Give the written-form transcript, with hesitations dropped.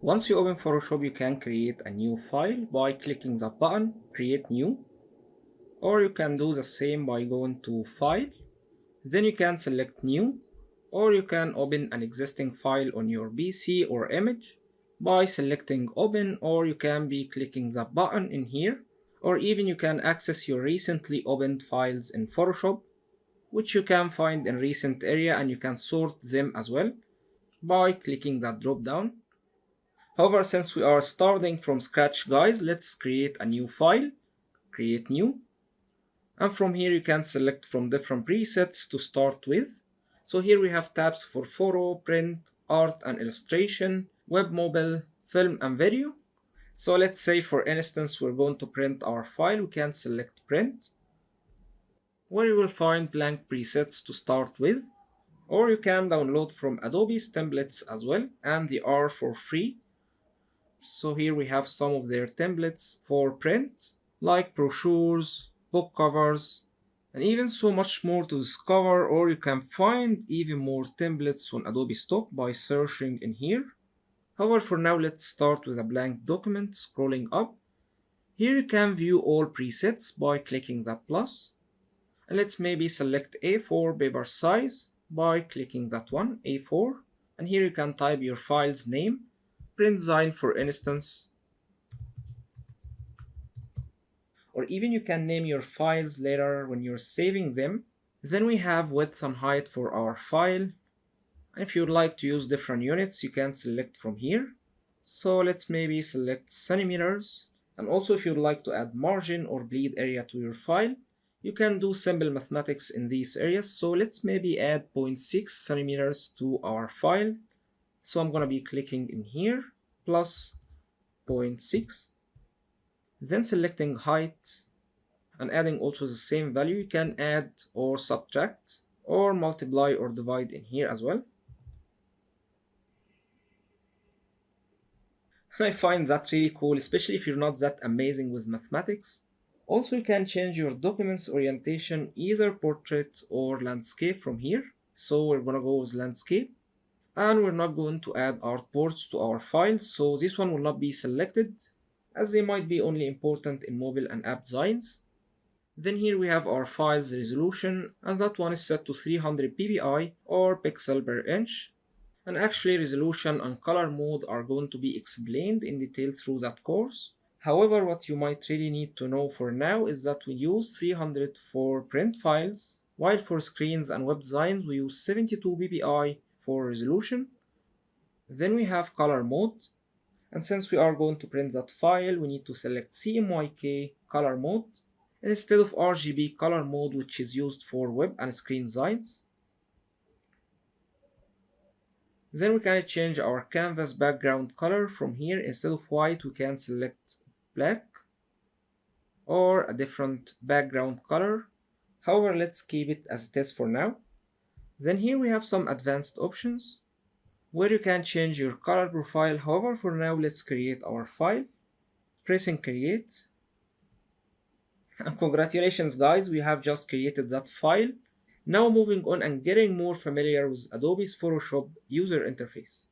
Once you open Photoshop, you can create a new file by clicking the button Create New, or you can do the same by going to File, then you can select New, or you can open an existing file on your PC or image by selecting Open, or you can be clicking the button in here, or even you can access your recently opened files in Photoshop, which you can find in recent area, and you can sort them as well by clicking that drop down. However, since we are starting from scratch, guys, let's create a new file, create new, and from here you can select from different presets to start with. So here we have tabs for photo, print, art and illustration, web, mobile, film and video. So let's say for instance we're going to print our file, we can select print, where you will find blank presets to start with, or you can download from Adobe's templates as well, and they are for free. So here we have some of their templates for print, like brochures, book covers, and even so much more to discover, or you can find even more templates on Adobe Stock by searching in here. However, for now, let's start with a blank document. Scrolling up, here you can view all presets by clicking that plus. And let's maybe select A4 paper size by clicking that one, A4. And here you can type your file's name, print design for instance, or even you can name your files later when you're saving them. Then we have width and height for our file. And if you'd like to use different units, you can select from here. So let's maybe select centimeters. And also if you'd like to add margin or bleed area to your file, you can do simple mathematics in these areas. So let's maybe add 0.6 centimeters to our file. So I'm going to be clicking in here, plus 0.6. Then selecting height and adding also the same value. You can add or subtract or multiply or divide in here as well. I find that really cool, especially if you're not that amazing with mathematics. Also, you can change your document's orientation, either portrait or landscape from here. So we're gonna go with landscape. And we're not going to add artboards to our files, so this one will not be selected, as they might be only important in mobile and app designs. Then here we have our file's resolution, and that one is set to 300 ppi or pixel per inch. And actually resolution and color mode are going to be explained in detail through that course. However, what you might really need to know for now is that we use 300 for print files, while for screens and web designs we use 72 ppi for resolution. Then we have color mode, and since we are going to print that file, we need to select CMYK color mode instead of RGB color mode, which is used for web and screen designs. Then we can change our canvas background color from here. Instead of white, we can select black or a different background color. However, let's keep it as it is for now. Then here we have some advanced options where you can change your color profile. However, for now, let's create our file. Pressing create. And congratulations guys, we have just created that file. Now moving on and getting more familiar with Adobe's Photoshop user interface.